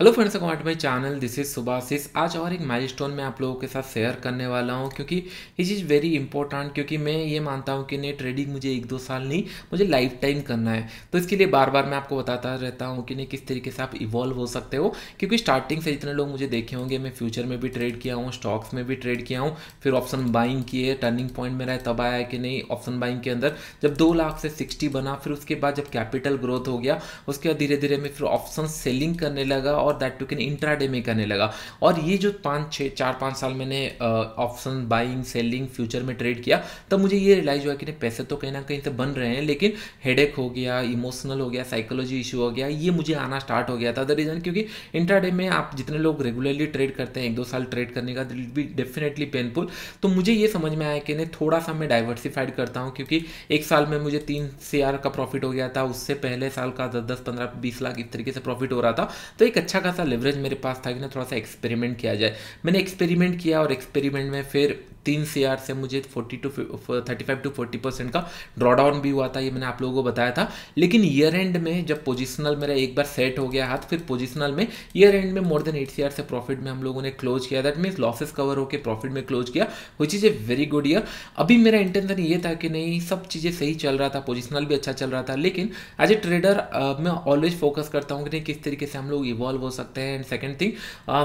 Hello friends, welcome to my channel. This is Subhashis. आज और एक माइलस्टोन मैं आप लोगों के साथ शेयर करने वाला हूं क्योंकि इट इज़ वेरी इंपॉर्टेंट। क्योंकि मैं ये मानता हूं कि नहीं, ट्रेडिंग मुझे 1-2 साल नहीं, मुझे लाइफ टाइम करना है। तो इसके लिए बार बार मैं आपको बताता रहता हूं कि नहीं, किस तरीके से आप इवॉल्व हो सकते हो। क्योंकि स्टार्टिंग से जितने लोग मुझे देखे होंगे, मैं फ्यूचर में भी ट्रेड किया हूँ, स्टॉक्स में भी ट्रेड किया हूँ, फिर ऑप्शन बाइंग किए। टर्निंग पॉइंट मेरा तब आया कि नहीं, ऑप्शन बाइंग के अंदर जब 2 लाख से 60 बना, फिर उसके बाद जब कैपिटल ग्रोथ हो गया, उसके बाद धीरे धीरे मैं फिर ऑप्शन सेलिंग करने लगा और दैट टू कैन इंट्राडे में करने लगा। और ये जो 4-5 साल मैंने ऑप्शन बाइंग सेलिंग फ्यूचर में ट्रेड किया, तब मुझे ये रियलाइज हुआ कि नहीं, पैसे तो कहीं ना कहीं से बन रहे हैं, लेकिन हेडेक हो गया, इमोशनल हो गया, साइकोलॉजी इशू हो गया, ये मुझे आना स्टार्ट हो गया था। द रीज़न क्योंकि इंट्राडे में आप जितने लोग रेगुलरली ट्रेड करते हैं, 1-2 साल ट्रेड करने का विल बी डेफिनेटली पेनफुल। तो मुझे ये समझ में आया कि नहीं, थोड़ा सा मैं डाइवर्सिफाइड करता हूँ। क्योंकि एक साल में मुझे 3 CR का प्रॉफिट हो गया था, उससे पहले साल का 10-15-20 लाख इस तरीके से प्रॉफिट हो रहा था। तो एक अच्छा खासा लेवरेज मेरे पास था कि ना, थोड़ा सा एक्सपेरिमेंट किया जाए। मैंने एक्सपेरिमेंट किया और एक्सपेरिमेंट में फिर 3 CR से मुझे 35-40% का ड्रॉडाउन भी हुआ था। ये मैंने आप लोगों को बताया था। लेकिन ईयर एंड में जब पोजिशनल मेरा एक बार सेट हो गया हाथ, फिर पोजिशनल में ईयर एंड में मोर देन 8 CR से प्रॉफिट में हम लोगों ने क्लोज किया। दैट मीन्स लॉसेस कवर होकर प्रॉफिट में क्लोज किया, which is a very good year. अभी मेरा इंटेंशन ये था कि नहीं, सब चीज़ें सही चल रहा था, पोजिशनल भी अच्छा चल रहा था, लेकिन एज ए ट्रेडर मैं ऑलवेज फोकस करता हूँ कि नहीं, किस तरीके से हम लोग इवॉल्व हो सकते हैं। And second thing,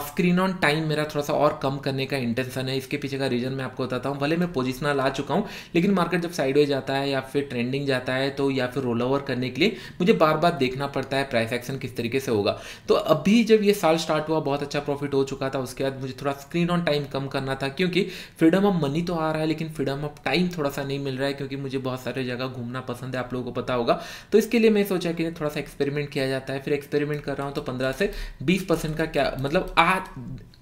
screen on time मेरा थोड़ा सा और कम करने का इंटेंशन है। इसके पीछे का रीजन मैं आपको बताता हूँ। भले मैं पोजिशनल आ चुका हूँ, लेकिन मार्केट जब साइडवेज जाता है या फिर ट्रेंडिंग जाता है, तो या फिर रोल ओवर करने के लिए मुझे बार बार देखना पड़ता है प्राइस एक्शन किस तरीके से होगा। तो अभी जब ये साल स्टार्ट हुआ, बहुत अच्छा प्रॉफिट हो चुका था। उसके बाद मुझे थोड़ा स्क्रीन ऑन टाइम कम करना था, क्योंकि फ्रीडम ऑफ मनी तो आ रहा है, लेकिन फ्रीडम ऑफ टाइम थोड़ा सा नहीं मिल रहा है। क्योंकि मुझे बहुत सारे जगह घूमना पसंद है, आप लोगों को पता होगा। तो इसके लिए मैं सोचा कि थोड़ा सा एक्सपेरिमेंट किया जाता है। फिर एक्सपेरिमेंट कर रहा हूँ, तो 15 से 20% का क्या मतलब आज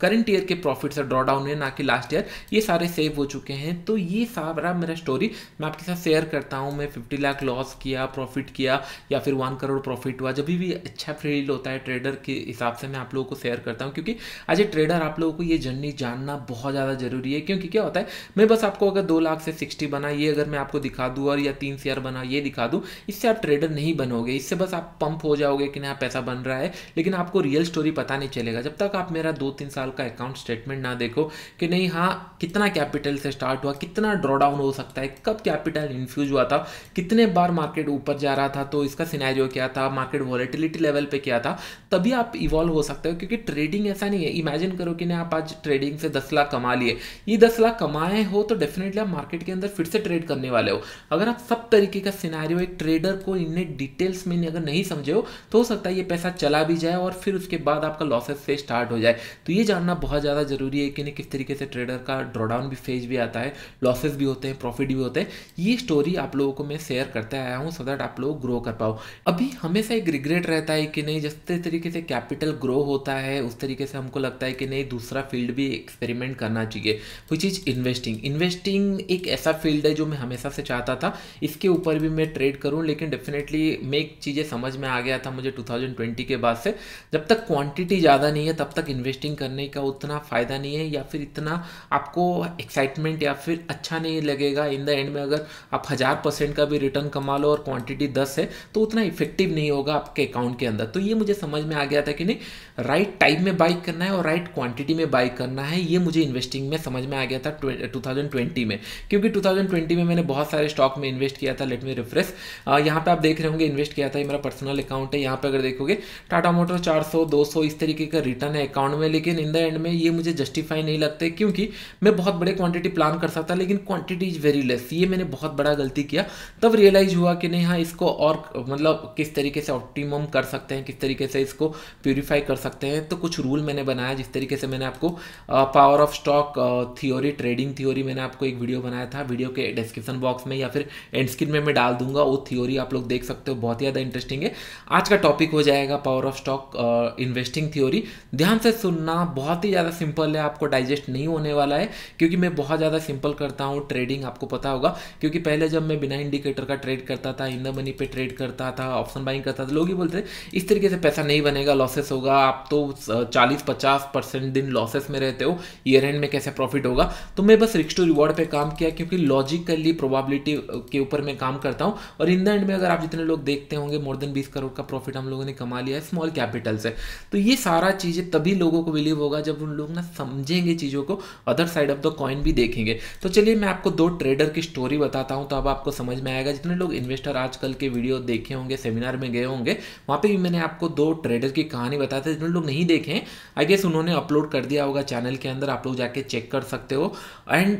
करंट ईयर के प्रॉफिट से ड्रॉ डाउन है, ना कि लास्ट ईयर, ये सारे सेव हो चुके हैं। तो ये सारा मेरा स्टोरी मैं आपके साथ शेयर करता हूँ। मैं 50 लाख लॉस किया, प्रॉफिट किया, या फिर 1 करोड़ प्रॉफिट हुआ, जब भी अच्छा फील होता है ट्रेडर के हिसाब से मैं आप लोगों को शेयर करता हूँ। क्योंकि एज ए ट्रेडर आप लोगों को ये जर्नी जानना बहुत ज़्यादा जरूरी है। क्योंकि क्या होता है, मैं बस आपको अगर 2 लाख से 60 बना ये अगर मैं आपको दिखा दूँ, और या 3 CR बना ये दिखा दूँ, इससे आप ट्रेडर नहीं बनोगे। इससे बस आप पंप हो जाओगे कि ना पैसा बन रहा है, लेकिन आपको रियल स्टोरी पता नहीं चलेगा जब तक आप मेरा 2-3 साल का अकाउंट स्टेटमेंट ना देखो कि नहीं, हाँ कितना कैपिटल से स्टार्ट हुआ, कितना ड्रॉडाउन हो सकता है, कब कैपिटल इन्फ्यूज हुआ था, कितने बार मार्केट ऊपर जा रहा था, तो इसका सिनेरियो क्या था, मार्केट वॉलेटिलिटी लेवल पे क्या था, तभी आप इवॉल्व हो सकते हो। क्योंकि ट्रेडिंग ऐसा नहीं है, इमेजिन करो कि ना आप आज ट्रेडिंग से 10 लाख कमा लिए, ये 10 लाख कमाए हो तो डेफिनेटली आप मार्केट के अंदर फिर से ट्रेड करने वाले हो। अगर आप सब तरीके का सिनेरियो एक ट्रेडर को इन्हें डिटेल्स में अगर नहीं समझे हो सकता है ये पैसा चला भी जाए और फिर उसके बाद आपका लॉसेस से स्टार्ट हो जाए। तो ये जानना बहुत ज़्यादा जरूरी है कि नहीं, किस तरीके से ट्रेडर का ड्रॉडाउन भी फेज भी आता है, लॉसेस भी होते हैं, प्रॉफिट भी होते हैं। ये स्टोरी आप लोगों को मैं शेयर करते आया हूँ, सो दैट आप लोग ग्रो कर पाओ। अभी हमेशा एक रिग्रेट रहता है कि नहीं, जिस तरीके से कैपिटल ग्रो होता है उस तरीके से हमको लगता है कि नहीं, दूसरा फील्ड भी एक्सपेरिमेंट करना चाहिए, विच इज इन्वेस्टिंग। इन्वेस्टिंग एक ऐसा फील्ड है जो मैं हमेशा से चाहता था, इसके ऊपर भी मैं ट्रेड करूँ। लेकिन डेफिनेटली मैं एक चीज़ें समझ में आ गया था मुझे 2020 के बाद से, जब तक क्वांटिटी ज़्यादा नहीं है तब तक इन्वेस्टिंग करने का उतना फ़ायदा नहीं है, या फिर इतना आपको एक्साइटमेंट या फिर अच्छा नहीं लगेगा। इन द एंड में अगर आप 1000% का भी रिटर्न कमा लो और क्वांटिटी 10 है, तो उतना इफेक्टिव नहीं होगा आपके अकाउंट के अंदर। तो ये मुझे समझ में आ गया था कि नहीं, राइट टाइम में बाई करना है और राइट क्वांटिटी में बाई करना है। ये मुझे इन्वेस्टिंग में समझ में आ गया था 2020 में। क्योंकि 2020 में मैंने बहुत सारे स्टॉक में इन्वेस्ट किया था। लेट मी रिफ्रेश, यहाँ पे आप देख रहे होंगे इन्वेस्ट किया था, ये मेरा पर्सनल अकाउंट है। यहाँ पे अगर देखोगे टाटा मोटर 400-200 इस तरीके का रिटर्न है अकाउंट में। लेकिन इन द एंड में ये मुझे जस्टिफाई नहीं लगते, क्योंकि मैं बहुत बड़े क्वांटिटी प्लान कर सकता, लेकिन क्वांटिटी इज वेरी लेस। ये मैंने बहुत बड़ा गलती किया। तब रियलाइज हुआ कि नहीं, हाँ इसको और मतलब किस तरीके से ऑप्टिमम कर सकते हैं, किस तरीके से इसको प्यूरिफाई कर सकते हैं। तो कुछ रूल मैंने बनाया, जिस तरीके से मैंने आपको power of stock theory, trading theory, मैंने आपको एक वीडियो बनाया था। वीडियो के डिस्क्रिप्शन बॉक्स में या फिर एंड स्क्रीन में मैं डाल दूंगा, वो थियोरी आप लोग देख सकते हो, बहुत ही ज़्यादा इंटरेस्टिंग है। आज का टॉपिक हो जाएगा power of stock investing theory. ध्यान से सुनना, बहुत ही ज़्यादा सिंपल है, आपको डाइजेस्ट नहीं होने वाला है। क्योंकि मैं बहुत ज़्यादा सिंपल करता हूँ ट्रेडिंग, आपको पता होगा, क्योंकि पहले जब मैं बिना इंडिकेटर का ट्रेड करता था, इन द मनी पे ट्रेड करता था, ऑप्शन बाइंग करता था, लोग ही बोलते थे इस तरीके से पैसा नहीं बनेगा, लॉसेस होगा, आप तो 40-50% दिन लॉसेस में रहते हो, ईयर एंड में कैसे प्रॉफिट होगा। तो मैं बस रिस्क टू रिवॉर्ड पे काम किया, क्योंकि लॉजिकली प्रोबेबिलिटी के ऊपर मैं काम करता हूँ, और इन द एंड में अगर आप जितने लोग देखते होंगे मोर देन 20 करोड़ का प्रॉफिट हम लोगों ने कमा लिया है स्मॉल कैपिटल से। तो ये सारा चीज़ें तभी लोगों को बिलीव होगा जब उन लोग ना समझेंगे चीज़ों को, other side of the coin भी देखेंगे। तो चलिए मैं आपको 2 ट्रेडर की स्टोरी बताता हूँ, तो अब आपको समझ में आएगा। जितने लोग इन्वेस्टर आजकल के वीडियो देखे होंगे, सेमिनार में गए होंगे, वहाँ पे भी मैंने आपको 2 ट्रेडर की कहानी बताई थी। जितने लोग नहीं देखे आई गेस उन्होंने अपलोड कर दिया होगा चैनल के अंदर, आप लोग जाके चेक कर सकते हो। एंड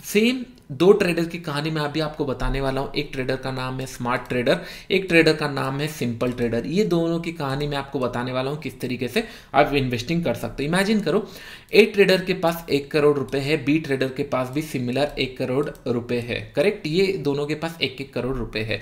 सेम 2 ट्रेडर की कहानी मैं अभी आपको बताने वाला हूँ। एक ट्रेडर का नाम है स्मार्ट ट्रेडर, एक ट्रेडर का नाम है सिंपल ट्रेडर। ये दोनों की कहानी मैं आपको बताने वाला हूँ किस तरीके से आप इन्वेस्टिंग कर सकते हो। इमेजिन करो ए ट्रेडर के पास 1 करोड़ रुपए है, बी ट्रेडर के पास भी सिमिलर 1 करोड़ रुपए है, करेक्ट। ये दोनों के पास 1-1 करोड़ रुपए है।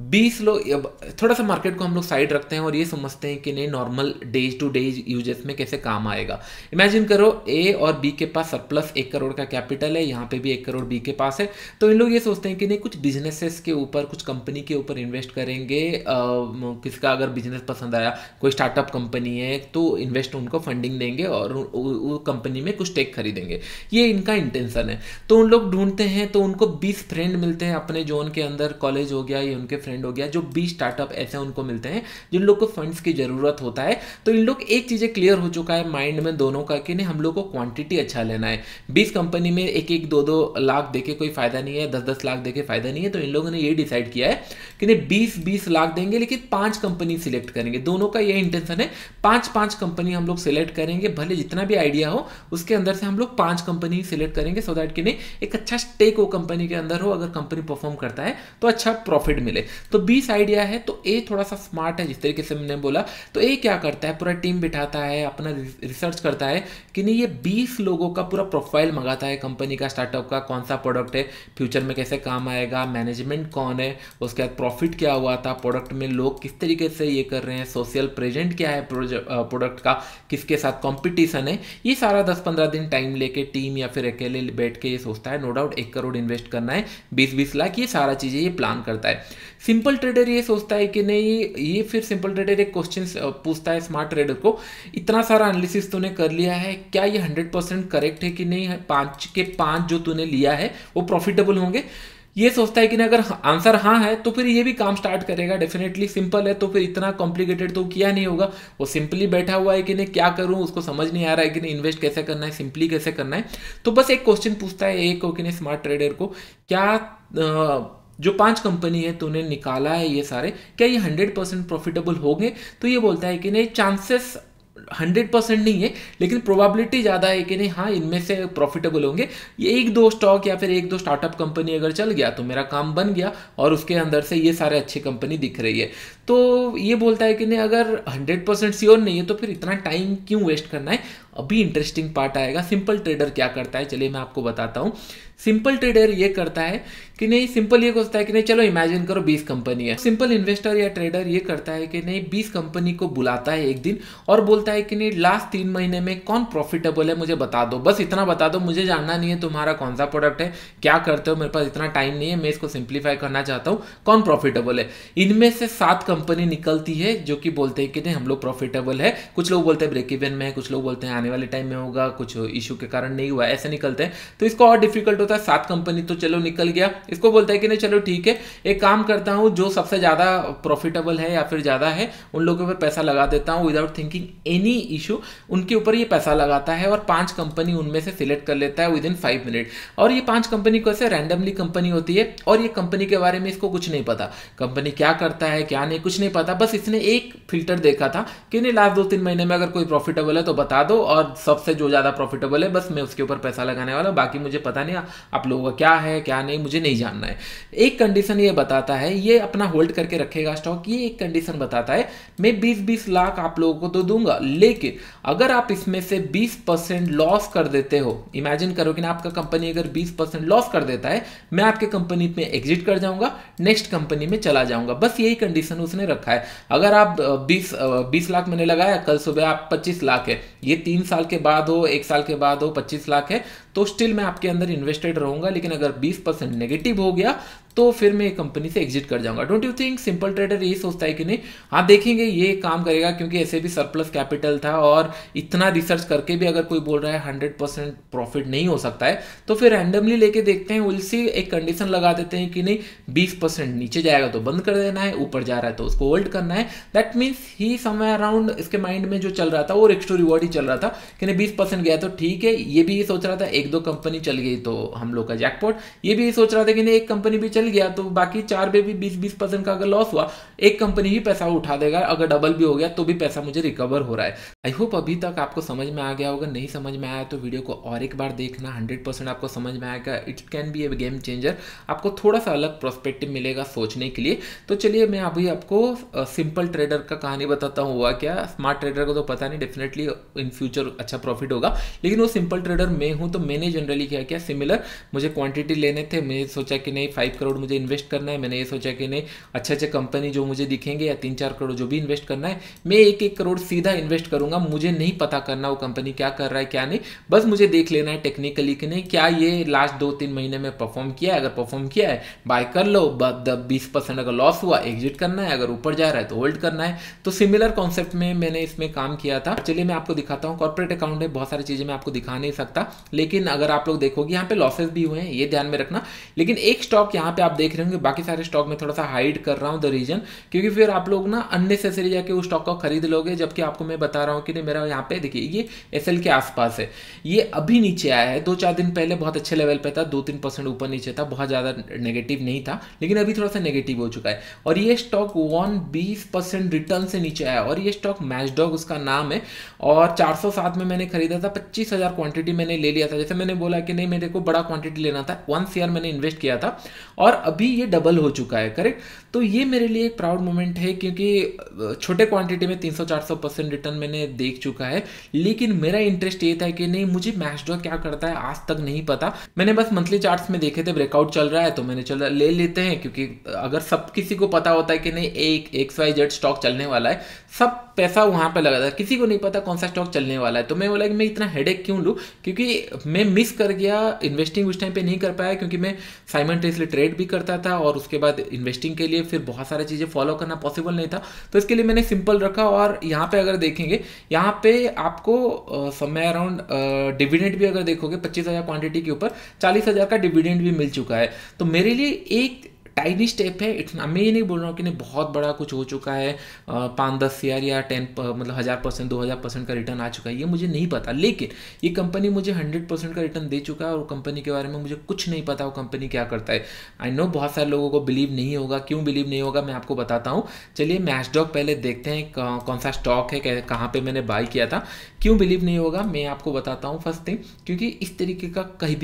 20 लोग, थोड़ा सा मार्केट को हम लोग साइड रखते हैं और ये समझते हैं कि नहीं normal days two days uses में कैसे काम आएगा। इमेजिन करो ए और बी के पास सरप्लस 1 करोड़ का कैपिटल है, यहाँ पे भी 1 करोड़ बी के पास है। तो इन लोग ये सोचते हैं कि नहीं कुछ बिजनेसेस के ऊपर, कुछ कंपनी के ऊपर इन्वेस्ट करेंगे। किसका अगर बिजनेस पसंद आया, कोई स्टार्टअप कंपनी है तो इन्वेस्ट उनको फंडिंग देंगे और वो कंपनी में कुछ टेक खरीदेंगे। ये इनका इंटेंशन है। तो उन लोग ढूंढते हैं, तो उनको 20 फ्रेंड मिलते हैं अपने जोन के अंदर, कॉलेज हो गया, ये उनके फ्रेंड हो गया, जो 20 स्टार्टअप ऐसे उनको मिलते हैं जिन लोग को फंड्स की जरूरत होता है। तो इन लोग एक चीज़ें क्लियर हो चुका है माइंड में दोनों का कि नहीं हम लोग को क्वांटिटी अच्छा लेना है। 20 कंपनी में 1-1, 2-2 लाख देके कोई फायदा नहीं है, 10-10 लाख देके फायदा नहीं है। तो इन लोगों ने ये डिसाइड किया है कि नहीं 20-20 लाख देंगे, लेकिन 5 कंपनी सिलेक्ट करेंगे। दोनों का ये इंटेंशन है, 5-5 कंपनी हम लोग सिलेक्ट करेंगे, भले जितना भी आइडिया हो उसके अंदर से हम लोग 5 कंपनी सिलेक्ट करेंगे, सो दैट कि नहीं एक अच्छा स्टेक वो कंपनी के अंदर हो, अगर कंपनी परफॉर्म करता है तो अच्छा प्रॉफिट मिले। तो 20 आइडिया है। तो ए थोड़ा सा स्मार्ट है, जिस तरीके से मैंने बोला। तो ए क्या करता है, पूरा टीम बिठाता है, अपना रिसर्च करता है कि नहीं ये 20 लोगों का पूरा प्रोफाइल मंगाता है कंपनी का, स्टार्टअप का, कौन सा प्रोडक्ट है, फ्यूचर में कैसे काम आएगा, मैनेजमेंट कौन है, उसके बाद प्रॉफिट क्या हुआ था, प्रोडक्ट में लोग किस तरीके से ये कर रहे हैं, सोशल प्रेजेंट क्या है प्रोडक्ट का, किसके साथ कंपटीशन है। ये सारा 10-15 दिन टाइम लेके टीम या फिर अकेले बैठ के ये सोचता है। नो डाउट 1 करोड़ इन्वेस्ट करना है, 20-20 लाख, ये सारा चीज़ें ये प्लान करता है। सिंपल ट्रेडर ये सोचता है कि नहीं ये फिर सिंपल ट्रेडर एक क्वेश्चन पूछता है स्मार्ट ट्रेडर को, इतना सारा एनालिसिस तूने कर लिया है, क्या ये 100% करेक्ट है कि नहीं, 5 के 5 जो तूने लिया है वो प्रॉफिटेबल होंगे। ये सोचता है कि नहीं अगर आंसर हाँ है तो फिर ये भी काम स्टार्ट करेगा। डेफिनेटली सिंपल है तो फिर इतना कॉम्प्लिकेटेड तो किया नहीं होगा। वो सिंपली बैठा हुआ है कि नहीं क्या करूं, उसको समझ नहीं आ रहा है कि नहीं इन्वेस्ट कैसे करना है, सिंपली कैसे करना है। तो बस एक क्वेश्चन पूछता है एक को कि नहीं स्मार्ट ट्रेडर को, क्या जो 5 कंपनी है तूने निकाला है ये सारे, क्या ये 100% प्रॉफिटेबल होंगे। तो ये बोलता है कि नहीं चांसेस 100% नहीं है, लेकिन प्रोबेबिलिटी ज़्यादा है कि नहीं हाँ इनमें से प्रॉफिटेबल होंगे। ये 1-2 स्टॉक या फिर 1-2 स्टार्टअप कंपनी अगर चल गया तो मेरा काम बन गया, और उसके अंदर से ये सारे अच्छी कंपनी दिख रही है। तो ये बोलता है कि नहीं अगर 100% श्योर नहीं है तो फिर इतना टाइम क्यों वेस्ट करना है। अभी इंटरेस्टिंग पार्ट आएगा। सिंपल ट्रेडर क्या करता है, चलिए मैं आपको बताता हूँ। सिंपल ट्रेडर ये करता है कि नहीं, सिंपल ये सोचता है कि नहीं चलो इमेजिन करो 20 कंपनी है। सिंपल इन्वेस्टर या ट्रेडर ये करता है कि नहीं 20 कंपनी को बुलाता है एक दिन और बोलता है कि नहीं लास्ट 3 महीने में कौन प्रॉफिटेबल है मुझे बता दो, बस इतना बता दो, मुझे जानना नहीं है तुम्हारा कौन सा प्रोडक्ट है, क्या करते हो, मेरे पास इतना टाइम नहीं है, मैं इसको सिंप्लीफाई करना चाहता हूँ, कौन प्रॉफिटेबल है। इनमें से 7 कंपनी निकलती है जो कि बोलते हैं कि नहीं हम लोग प्रॉफिटेबल है। कुछ लोग बोलते हैं ब्रेक इवन में है, कुछ लोग बोलते हैं आने वाले टाइम में होगा, कुछ इशू के कारण नहीं हुआ, ऐसे निकलते हैं। तो इसको और डिफिकल्ट होता है। 7 कंपनी तो चलो निकल गया, इसको बोलता है कि नहीं चलो ठीक है एक काम करता हूं, जो सबसे ज्यादा प्रॉफिटेबल है या फिर ज्यादा है उन लोगों पर पैसा लगा देता हूं विदाउट थिंकिंग एनी इशू, उनके ऊपर ये पैसा लगाता है और 5 कंपनी उनमें से सिलेक्ट कर लेता है विदिन 5 मिनट। और ये 5 कंपनी को ऐसे रैंडमली कंपनी होती है और ये कंपनी के बारे में इसको कुछ नहीं पता, कंपनी क्या करता है क्या नहीं कुछ नहीं पता, बस इसने एक फिल्टर देखा था कि नहीं लास्ट 2-3 महीने में अगर कोई प्रॉफिटेबल है तो बता दो, और सबसे जो ज्यादा प्रॉफिटेबल है बस मैं उसके ऊपर पैसा लगाने वाला हूं, बाकी मुझे पता नहीं आप लोगों का क्या है क्या नहीं मुझे नहीं नहीं जानना है। एक कंडीशन ये बताता है, ये अपना होल्ड करके रखेगा स्टॉक, ये एक कंडीशन बताता है मैं 20-20 लाख आप लोगों को तो दूंगा, लेकिन अगर आप इसमें से 20% लॉस कर देते हो, इमेजिन करो कि ना आपका कंपनी अगर 20% लॉस कर देता है, मैं आपके कंपनी में एग्जिट कर जाऊंगा, नेक्स्ट कंपनी में चला जाऊंगा। बस यही कंडीशन उसने रखा है। अगर आप 20 लाख मैंने लगाया, कल सुबह आप 25 लाख है, ये 3 साल के बाद हो, 1 साल के बाद हो 25 लाख है, तो स्टिल मैं आपके अंदर इन्वेस्टेड रहूंगा। लेकिन अगर 20% नेगेटिव हो गया तो फिर मैं कंपनी से एग्जिट कर जाऊंगा। Don't you think simple trader यही सोचता है कि नहीं? हाँ, देखेंगे ये काम करेगा, क्योंकि ऐसे भी सरप्लस कैपिटल था और इतना रिसर्च करके भी अगर कोई बोल रहा है 100% प्रॉफिट नहीं हो सकता है, तो फिर रैंडमली लेके देखते हैं, उसी एक कंडीशन लगा देते हैं कि नहीं 20% नीचे जाएगा तो बंद कर देना है, ऊपर जा रहा है तो उसको होल्ड करना है। That means he somewhere around इसके माइंड में जो चल रहा था वो रिस्क टू रिवॉर्ड ही चल रहा था कि नहीं 20% गया तो ठीक है। ये भी ये सोच रहा था 1-2 कंपनी चल गई तो हम लोग का जैकपॉट, ये भी ये सोच रहा था कि नहीं एक कंपनी भी चल गया तो बाकी 4 में भी 20% का अगर लॉस हुआ, एक कंपनी ही पैसा उठा देगा, अगर डबल भी हो गया तो भी पैसा मुझे रिकवर हो रहा है। आई होप अभी तक आपको समझ में आ गया होगा। नहीं समझ में आया तो वीडियो को और एक बार देखना, 100% आपको समझ में आएगा। It can be A game changer, आपको थोड़ा सा अलग पर्सपेक्टिव मिलेगा सोचने के लिए। तो चलिए मैं अभी आपको सिंपल ट्रेडर का कहानी बताता हूँ। हुआ क्या, स्मार्ट ट्रेडर को तो पता नहीं, डेफिनेटली इन फ्यूचर अच्छा प्रॉफिट होगा, लेकिन वो सिंपल ट्रेडर मैं हूँ। तो मैंने जनरली क्या किया, सिमिलर मुझे क्वांटिटी लेने थे, मैंने सोचा कि नहीं 5 करोड़ मुझे इन्वेस्ट करना है। मैंने ये सोचा कि नहीं अच्छे कंपनी जो मुझे दिखेंगे या 3-4 करोड़ जो भी इन्वेस्ट करना है, मैं 1-1 करोड़ सीधा इन्वेस्ट करूंगा। मुझे नहीं पता करना वो कंपनी क्या कर रहा है क्या नहीं, बस मुझे देख लेना है टेक्निकली कि नहीं क्या ये लास्ट 2-3 महीने में परफॉर्म किया है। अगर परफॉर्म किया है बाय कर लो, 20% अगर लॉस हुआ एग्जिट करना है, अगर ऊपर जा रहा है तो होल्ड करना है। तो सिमिलर कॉन्सेप्ट में मैंने इसमें काम किया था। चलिए मैं आपको दिखाता हूँ। कॉर्पोरेट अकाउंट है, बहुत सारी चीजें मैं आपको दिखा नहीं सकता, लेकिन अगर आप लोग देखोगे यहाँ पे लॉसेस भी हुए हैं, ये ध्यान में रखना। लेकिन एक स्टॉक यहाँ पे आप देख रहे होंगे, बाकी सारे स्टॉक में थोड़ा सा हाइड कर रहा हूं द रीजन, क्योंकि फिर आप लोग ना अननेसेसरी जाके उस स्टॉक को खरीद लोगे, जबकि आपको मैं बता रहा हूं कि नहीं मेरा यहाँ पे देखिए ये एसएल के आसपास है, ये अभी नीचे आया है। 2-4 दिन पहले बहुत अच्छे लेवल पे था, 2-3% ऊपर नीचे था, बहुत ज्यादा नेगेटिव नहीं था, लेकिन अभी थोड़ा सा नेगेटिव हो चुका है। और ये स्टॉक 20% रिटर्न से नीचे आया, और ये स्टॉक मैचडॉग उसका नाम है, और 407 में मैंने खरीदा था, 25,000 क्वांटिटी मैंने ले लिया था। जैसे मैंने बोला कि नहीं मेरे को बड़ा क्वांटिटी लेना था, 1 शेयर मैंने इन्वेस्ट किया था और अभी ये डबल हो चुका है, करेक्ट। तो ये मेरे लिए एक प्राउड मोमेंट है, क्योंकि छोटे क्वांटिटी में 300-400% रिटर्न मैंने देख चुका है। लेकिन मेरा इंटरेस्ट ये था कि नहीं मुझे मैचडॉग क्या करता है आज तक नहीं पता। मैंने बस मंथली चार्ट्स में देखे थे ब्रेकआउट चल रहा है तो मैंने चला ले लेते हैं, क्योंकि अगर सब किसी को पता होता है कि नहीं एक XYZ स्टॉक चलने वाला है, सब पैसा वहां पे लगा था, किसी को नहीं पता कौन सा स्टॉक चलने वाला है। तो मैं बोला कि मैं इतना हेडेक क्यों लूं, क्योंकि मैं मिस कर गया इन्वेस्टिंग उस टाइम पे नहीं कर पाया, क्योंकि मैं साइमल्टेनियसली ट्रेड भी करता था और उसके बाद इन्वेस्टिंग के लिए फिर बहुत सारी चीजें फॉलो करना पॉसिबल नहीं था। तो इसके लिए मैंने सिंपल रखा। और यहाँ पे अगर देखेंगे, यहाँ पे आपको समय अराउंड डिविडेंड भी अगर देखोगे 25,000 क्वांटिटी के ऊपर 40,000 का डिविडेंड भी मिल चुका है। तो मेरे लिए एक टाइनी स्टेप है, इतना मैं ये नहीं बोल रहा हूँ कि नहीं बहुत बड़ा कुछ हो चुका है, 5-10 शेयर या 10 मतलब 1000%, 2000% का रिटर्न आ चुका है, ये मुझे नहीं पता। लेकिन ये कंपनी मुझे 100% का रिटर्न दे चुका है, और कंपनी के बारे में मुझे कुछ नहीं पता वो कंपनी क्या करता है। आई नो बहुत सारे लोगों को बिलीव नहीं होगा, क्यों बिलीव नहीं होगा मैं आपको बताता हूँ। चलिए मैचडॉग पहले देखते हैं कौन सा स्टॉक है, कहाँ पर मैंने बाय किया था। क्यों बिलीव नहीं होगा मैं आपको बताता हूँ। फर्स्ट थिंग, क्योंकि इस तरीके का कहीं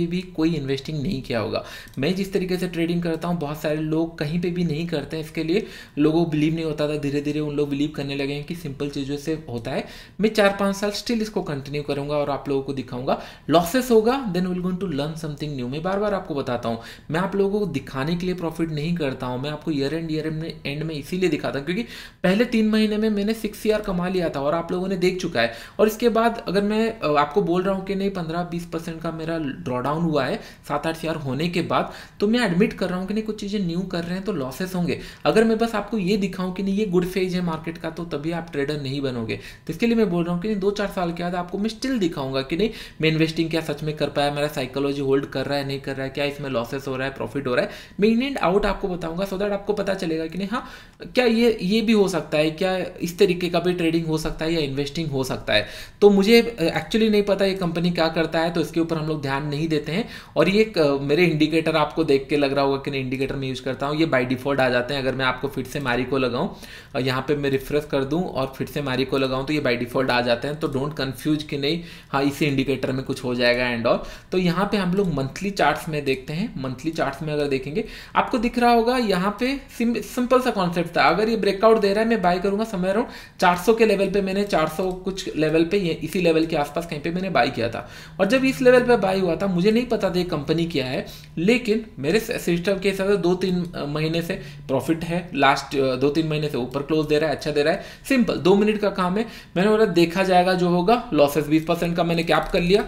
भी कोई इन्वेस्टिंग नहीं किया होगा। मैं जिस तरीके से ट्रेडिंग करता हूँ बहुत सारे लोग कहीं पे भी नहीं करते हैं, इसके लिए लोगों को बिलीव नहीं होता था। धीरे धीरे उन लोग बिलीव करने लगे हैं कि सिंपल चीज़ों से होता है। मैं 4-5 साल स्टिल इसको कंटिन्यू करूंगा और आप लोगों को दिखाऊंगा। लॉसेस होगा then will going to learn something new. मैं बार बार आपको बताता हूँ, मैं आप लोगों को दिखाने के लिए प्रॉफिट नहीं करता हूँ, मैं आपको ईयर एंड में इसीलिए दिखाता हूँ क्योंकि पहले 3 महीने में मैंने 6 CR कमा लिया था और आप लोगों ने देख चुका है। और इसके बाद अगर मैं आपको बोल रहा हूँ कि नहीं 15-20% का मेरा ड्रॉडाउन हुआ है 7-8 CR होने के बाद, तो मैं एडमिट कर रहा हूँ कि नहीं कुछ चीज़ें न्यू कर रहे हैं तो लॉसेस होंगे। अगर मैं बस आपको ये दिखाऊं कि नहीं ये गुड फेज है मार्केट का, तो तभी आप ट्रेडर नहीं बनोगे। तो इसके लिए मैं बोल रहा हूँ कि 2-4 साल के बाद आपको मैं स्टिल दिखाऊंगा कि नहीं मैं इन्वेस्टिंग क्या सच में कर पाया, मेरा साइकोलॉजी होल्ड कर रहा है नहीं कर रहा है, क्या इसमें लॉसेस हो रहा है प्रॉफिट हो रहा है, मैं इन एंड आउट आपको बताऊंगा, सो दैट आपको पता चलेगा कि नहीं हाँ क्या ये भी हो सकता है, क्या इस तरीके का भी ट्रेडिंग हो सकता है या इन्वेस्टिंग हो सकता है। तो मुझे एक्चुअली नहीं पता ये कंपनी क्या करता है, तो इसके ऊपर हम लोग ध्यान नहीं देते हैं। और ये मेरे इंडिकेटर आपको देख के लग रहा होगा कि नहीं इंडिकेटर में यूज़ करता हूँ, ये बाय डिफ़ॉल्ट आ जाते हैं। अगर मैं आपको फिर से मैरी को लगाऊँ और यहाँ पे मैं रिफ्रेश कर दूँ और फिर से मैरी को लगाऊँ तो ये बाय डिफ़ॉल्ट आ जाते हैं। तो डोंट कन्फ्यूज कि नहीं हाँ इसी इंडिकेटर में कुछ हो जाएगा एंड ऑल। तो यहाँ पे हम लोग मंथली चार्ट्स में देखते हैं। मंथली चार्ट्स में अगर देखेंगे आपको दिख रहा होगा यहाँ पे सिंपल सा कॉन्सेप्ट था। अगर ये ब्रेकआउट दे रहा है मैं बाय करूँगा समय अराउंड 400 के लेवल पे। मैंने 400 कुछ लेवल पे ये इसी लेवल के आसपास कहीं पे मैंने बाय किया था और जब इस लेवल पे बाय हुआ था मुझे नहीं पता था ये कंपनी क्या है, लेकिन मेरे सिस्टम के हिसाब से 2-3 महीने से प्रॉफिट है। लास्ट 2-3 महीने से ऊपर क्लोज दे रहा है, अच्छा दे रहा है। सिंपल 2 मिनट का काम है। मैंने बोला देखा जाएगा जो होगा। लॉसेस 20% का मैंने कैप कर लिया,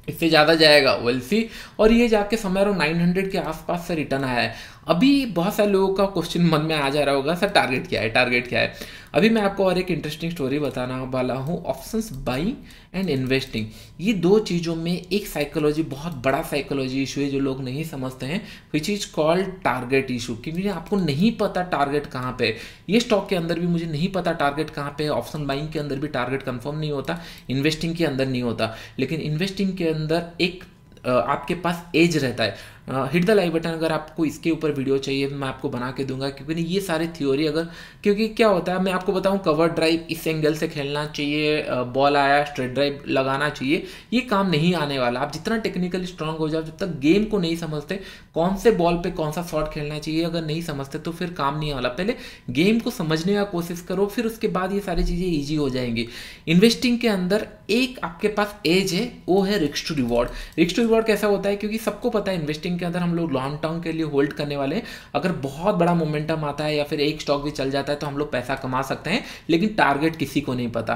इससे ज़्यादा जाएगा वेल सी। और ये जाके समय अराउंड 900 के आसपास से रिटर्न आया है। अभी बहुत सारे लोगों का क्वेश्चन मन में आ जा रहा होगा सर टारगेट क्या है, टारगेट क्या है। अभी मैं आपको और एक इंटरेस्टिंग स्टोरी बताना वाला हूँ। ऑप्शंस बाइंग एंड इन्वेस्टिंग, ये दो चीज़ों में एक साइकोलॉजी, बहुत बड़ा साइकोलॉजी इशू है जो लोग नहीं समझते हैं, which is called target issue. क्योंकि आपको नहीं पता टारगेट कहाँ पे है। ये स्टॉक के अंदर भी मुझे नहीं पता टारगेट कहाँ पे है, ऑप्शन बाइंग के अंदर भी टारगेट कंफर्म नहीं होता, इन्वेस्टिंग के अंदर नहीं होता। लेकिन इन्वेस्टिंग के अंदर एक आपके पास एज रहता है। हिट द लाइक बटन अगर आपको इसके ऊपर वीडियो चाहिए मैं आपको बना के दूंगा, क्योंकि ये सारे थ्योरी अगर, क्योंकि क्या होता है मैं आपको बताऊं, कवर ड्राइव इस एंगल से खेलना चाहिए, बॉल आया स्ट्रेट ड्राइव लगाना चाहिए, ये काम नहीं आने वाला। आप जितना टेक्निकली स्ट्रांग हो जाओ, जब तक गेम को नहीं समझते, कौन से बॉल पे कौन सा शॉट खेलना चाहिए अगर नहीं समझते तो फिर काम नहीं वाला। पहले गेम को समझने का कोशिश करो, फिर उसके बाद ये सारी चीज़ें ईजी हो जाएंगी। इन्वेस्टिंग के अंदर एक आपके पास एज है, वो है risk to reward. Risk to reward कैसा होता है, क्योंकि सबको पता है इन्वेस्टिंग के अंदर हम लोग लॉन्ग टर्म के लिए होल्ड करने वाले हैं। अगर बहुत बड़ा मोमेंटम आता है या फिर एक स्टॉक भी चल जाता है तो हम लोग पैसा कमा सकते हैं, लेकिन टारगेट किसी को नहीं पता।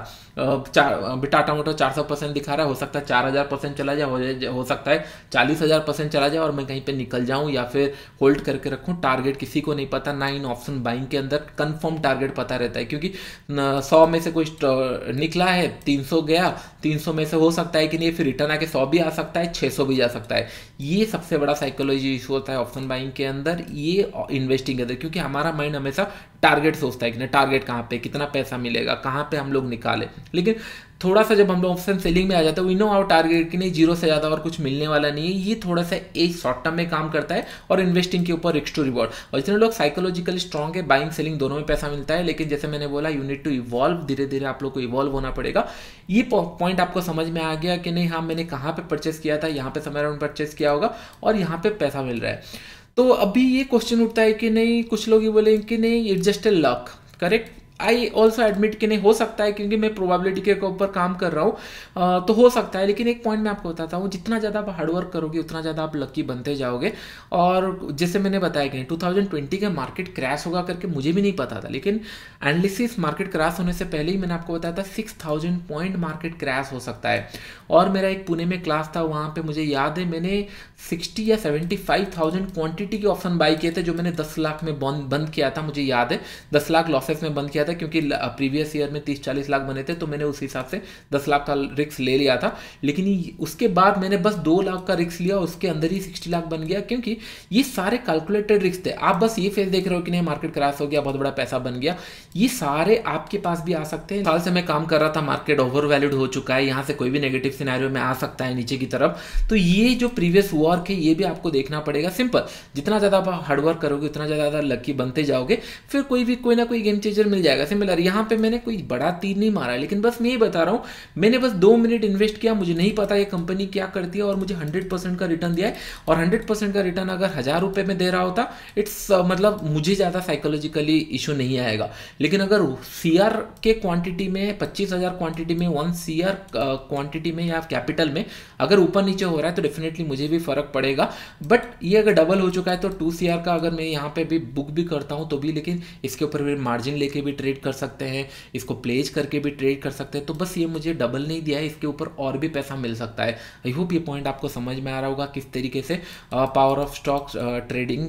टाटा मोटर 400% दिखा रहा है, हो सकता है 4000% चला जाए, हो सकता है 40,000% चला जाए और मैं कहीं पे निकल जाऊं या फिर होल्ड करके रखूं। टारगेट किसी को नहीं पता, ना इन ऑप्शन बाइंग के अंदर कंफर्म टारगेट पता रहता है। क्योंकि 100 में से कोई निकला है, 300 गया, 300 में से हो सकता है कि नहीं, फिर रिटर्न आके 100 भी आ सकता है, 600 भी जा सकता है। ये सबसे बड़ा साइकोलॉजी इशू होता है ऑप्शन बाइंग के अंदर, ये इन्वेस्टिंग के अंदर। क्योंकि हमारा माइंड हमेशा टारगेट सोचता है कि टारगेट कहाँ पे, कितना पैसा मिलेगा, कहाँ पे हम लोग निकाले। लेकिन थोड़ा सा जब हम लोग ऑप्शन सेलिंग में आ जाते हैं, वी नो आवर टारगेट कि नहीं, 0 से ज़्यादा और कुछ मिलने वाला नहीं है। ये थोड़ा सा एक शॉर्ट टर्म में काम करता है और इन्वेस्टिंग के ऊपर रिस्क टू रिवॉर्ड। और जितने लोग साइकोलॉजिकली स्ट्रॉन्ग है, बाइंग सेलिंग दोनों में पैसा मिलता है। लेकिन जैसे मैंने बोला, यू नीड टू इवॉल्व, धीरे धीरे आप लोग को इवॉल्व होना पड़ेगा। ये पॉइंट आपको समझ में आ गया कि नहीं, हाँ मैंने कहाँ पे परचेस किया था, यहाँ पे समय अराउंड परचेस किया होगा और यहाँ पे पैसा मिल रहा है। तो अभी ये क्वेश्चन उठता है कि नहीं, कुछ लोग ये बोलेंगे कि नहीं it's just a luck, correct. I also admit कि नहीं, हो सकता है, क्योंकि मैं प्रोबेबिलिटी के ऊपर काम कर रहा हूँ, तो हो सकता है। लेकिन एक पॉइंट मैं आपको बताता हूँ, जितना ज़्यादा आप हार्डवर्क करोगे उतना ज़्यादा आप लकी बनते जाओगे। और जैसे मैंने बताया कि 2020 का मार्केट क्रैश होगा करके मुझे भी नहीं पता था, लेकिन एनालिसिस मार्केट क्रैश होने से पहले ही मैंने आपको बताया था 6000 पॉइंट मार्केट क्रैश हो सकता है। और मेरा एक पुणे में क्लास था, वहाँ पर मुझे याद है मैंने 60 या 75,000 क्वान्टिटी के ऑप्शन बाई किए थे, जो मैंने 10 लाख में बंद किया था। मुझे याद है 10 लाख लॉसेस में बंद किया था, क्योंकि प्रीवियस ईयर में 30-40 लाख बने थे, तो मैंने उस हिसाब से 10 लाख का रिस्क ले लिया था। लेकिन उसके बाद मैंने बस 2 लाख का रिस्क लिया, उसके अंदर ही 60 लाख बन गया, क्योंकि ये सारे कैलकुलेटेड रिस्क थे। आप बस ये फेस देख रहे हो कि नहीं मार्केट क्रैश हो गया, बहुत बड़ा पैसा बन गया, ये सारे आपके पास भी आ सकते हैं। साल से मैं काम कर रहा था, मार्केट ओवर वैल्यूड हो चुका है, यहाँ से कोई भी नेगेटिव सिनेरियो में आ सकता है नीचे की तरफ। तो ये जो प्रीवियस वर्क है ये भी आपको देखना पड़ेगा। सिंपल, जितना ज़्यादा आप हार्डवर्क करोगे उतना ज़्यादा लकी बनते जाओगे, फिर कोई ना कोई गेम चेंजर मिल जाएगा। सिंपल, यहाँ पे मैंने कोई बड़ा तीर नहीं मारा है, लेकिन बस मैं ये बता रहा हूँ, मैंने बस 2 मिनट इन्वेस्ट किया, मुझे नहीं पता ये कंपनी क्या करती है, और मुझे 100% का रिटर्न दिया है। और 100% का रिटर्न अगर 1000 रुपये में दे रहा होता, इट्स मतलब मुझे ज़्यादा साइकोलॉजिकली इशू नहीं आएगा। लेकिन अगर CR के क्वांटिटी में, 25,000 क्वांटिटी में, 1 CR क्वांटिटी में या कैपिटल में अगर ऊपर नीचे हो रहा है तो डेफिनेटली मुझे भी फर्क पड़ेगा। बट ये अगर डबल हो चुका है तो 2 CR का अगर मैं यहाँ पे भी बुक भी करता हूँ तो भी, लेकिन इसके ऊपर भी मार्जिन लेके भी ट्रेड कर सकते हैं, इसको प्लेज करके भी ट्रेड कर सकते हैं। तो बस ये मुझे डबल नहीं दिया है, इसके ऊपर और भी पैसा मिल सकता है। आई होप ये पॉइंट आपको समझ में आ रहा होगा, किस तरीके से power of stock trading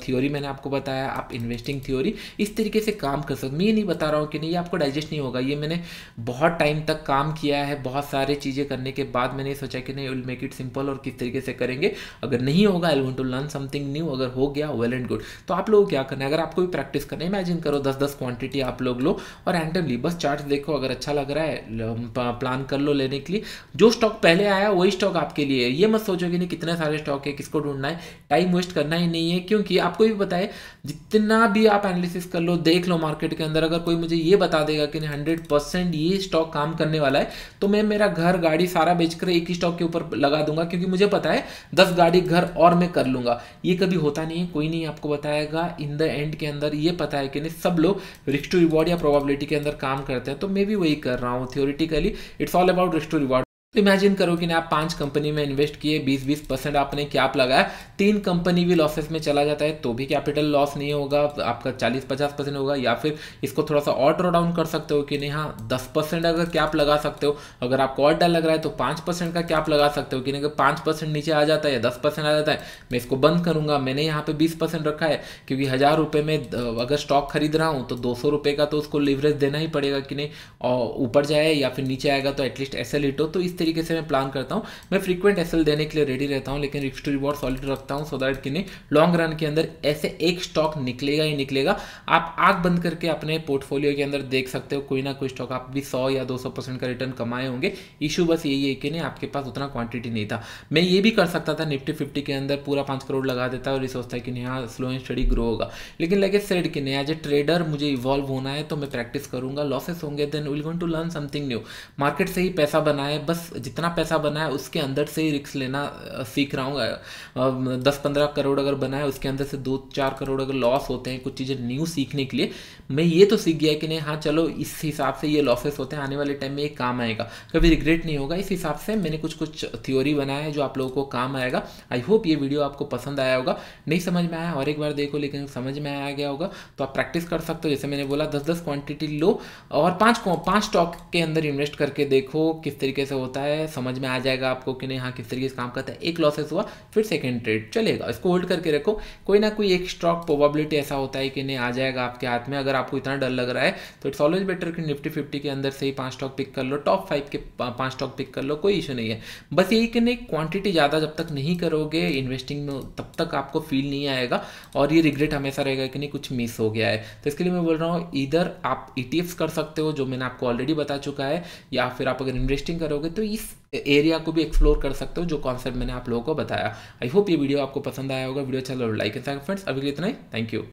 theory मैंने आपको बताया, आप इन्वेस्टिंग थ्योरी इस तरीके से काम कर सकते। मैं ये नहीं बता रहा हूँ कि नहीं, ये आपको डाइजेस्ट नहीं होगा, ये मैंने बहुत टाइम तक काम किया है, बहुत सारे चीज़ें करने के बाद मैंने सोचा कि नहीं, विल मेक इट सिंपल और किस तरीके से करेंगे। अगर नहीं होगा, I want to learn something new, अगर हो गया वेल एंड गुड। तो आप लोग क्या करना है, अगर आपको भी प्रैक्टिस करना है, इमेजिन करो 10-10 क्वांटिटी आप लोग लो और रैंडमली बस चार्ट देखो, अगर अच्छा लग रहा है प्लान कर लो लेने के लिए। जो स्टॉक पहले आया वही स्टॉक आपके लिए है। ये मत सोचो कि नहीं कितने सारे स्टॉक है, किसको ढूंढना है, टाइम वेस्ट करना ही नहीं है। क्योंकि आपको भी पता है जितना भी आप एनालिसिस कर लो, देख लो मार्केट के अंदर, अगर कोई मुझे ये बता देगा कि 100% ये स्टॉक काम करने वाला है, तो मैं मेरा घर गाड़ी सारा बेचकर एक ही स्टॉक के ऊपर लगा दूंगा, क्योंकि मुझे पता है 10 गाड़ी घर और मैं कर लूंगा। ये कभी होता नहीं है, कोई नहीं आपको बताएगा। इन द एंड के अंदर ये पता है कि नहीं सब लोग रिस्क टू रिवॉर्ड या प्रोबेबिलिटी के अंदर काम करते हैं, तो मैं भी वही कर रहा हूँ। Theoretically it's all about risk to reward. तो इमेजिन करो कि ना आप 5 कंपनी में इन्वेस्ट किए, 20-20% आपने कैप लगाया, 3 कंपनी भी लॉसेस में चला जाता है तो भी कैपिटल लॉस नहीं होगा, आपका 40-50% होगा। या फिर इसको थोड़ा सा और ड्रॉ डाउन कर सकते हो कि नहीं, हाँ 10% अगर कैप लगा सकते हो। अगर आपको और डर लग रहा है तो 5% का कैप लगा सकते हो कि नहीं, अगर 5% नीचे आ जाता है या 10% आ जाता है, मैं इसको बंद करूंगा। मैंने यहाँ पे 20% रखा है, क्योंकि 1000 रुपये में अगर स्टॉक खरीद रहा हूँ तो 200 रुपये का तो उसको लीवरेज देना ही पड़ेगा कि नहीं, और ऊपर जाए या फिर नीचे आएगा तो एटलीस्ट एसएल हिट हो। तो इस तरीके से मैं प्लान करता हूं। मैं फ्रीक्वेंट एसएल देने के लिए रेडी रहता हूं, लेकिन रिस्क टू रिवॉर्ड सॉलिड रखता हूं, सो दैट कि नहीं लॉन्ग रन के अंदर ऐसे एक स्टॉक निकलेगा ही निकलेगा। आप आंख बंद करके अपने पोर्टफोलियो के अंदर देख सकते हो, कोई ना कोई स्टॉक आप भी 100 या 200% का रिटर्न कमाए होंगे। इशू बस यही है कि नहीं आपके पास उतना क्वांटिटी नहीं था। मैं ये भी कर सकता था निफ्टी 50 के अंदर पूरा 5 करोड़ लगा देता और ये सोचता है कि नहीं हाँ स्लो एंड स्टडी ग्रो होगा। लेकिन लगे सेड कि नहीं एज ए ट्रेडर मुझे इवॉल्व होना है, तो मैं प्रैक्टिस करूंगा। लॉसेस होंगे then will going to learn something new. Market से ही पैसा बनाए, बस जितना पैसा बना है उसके अंदर से ही रिस्क लेना सीख रहा हूँ। 10-15 करोड़ अगर बना है उसके अंदर से 2-4 करोड़ अगर लॉस होते हैं कुछ चीज़ें न्यू सीखने के लिए, मैं ये तो सीख गया कि नहीं हाँ चलो इस हिसाब से ये लॉसेस होते हैं, आने वाले टाइम में ये काम आएगा, कभी रिग्रेट नहीं होगा। इस हिसाब से मैंने कुछ थ्योरी बनाया है जो आप लोगों को काम आएगा। आई होप ये वीडियो आपको पसंद आया होगा। नहीं समझ में आया और एक बार देखो, लेकिन समझ में आ गया होगा तो आप प्रैक्टिस कर सकते हो। जैसे मैंने बोला 10-10 क्वांटिटी लो और 5 स्टॉक के अंदर इन्वेस्ट करके देखो किस तरीके से होता है, समझ में आ जाएगा आपको कि नहीं हाँ किस तरीके से काम करता है। एक लॉसेस हुआ फिर सेकंड ट्रेड चलेगा, इसको होल्ड करके रखो। कोई ना कोई एक स्टॉक प्रोबेबिलिटी ऐसा होता है कि नहीं आ जाएगा आपके हाथ में। अगर आपको इतना डर लग रहा है तो इट्स ऑलवेज बेटर कि निफ्टी 50 के अंदर से ही 5 स्टॉक पिक कर लो, टॉप 5 के 5 स्टॉक पिक कर लो, कोई इशू नहीं है। बस यही कि नहीं क्वांटिटी ज़्यादा जब तक नहीं करोगे इन्वेस्टिंग में तब तक आपको फील नहीं आएगा और ये रिग्रेट हमेशा रहेगा कि नहीं कुछ मिस हो गया है। तो इसके लिए मैं बोल रहा हूँ इधर आप ETFs कर सकते हो जो मैंने आपको ऑलरेडी बता चुका है, या फिर आप अगर इन्वेस्टिंग करोगे तो इस एरिया को भी एक्सप्लोर कर सकते हो जो कॉन्सेप्ट मैंने आप लोगों को बताया। आई होप ये वीडियो आपको पसंद आया होगा। वीडियो अच्छा लगा लाइक एंड फ्रेंड्स, अभी के लिए इतना ही। Thank you.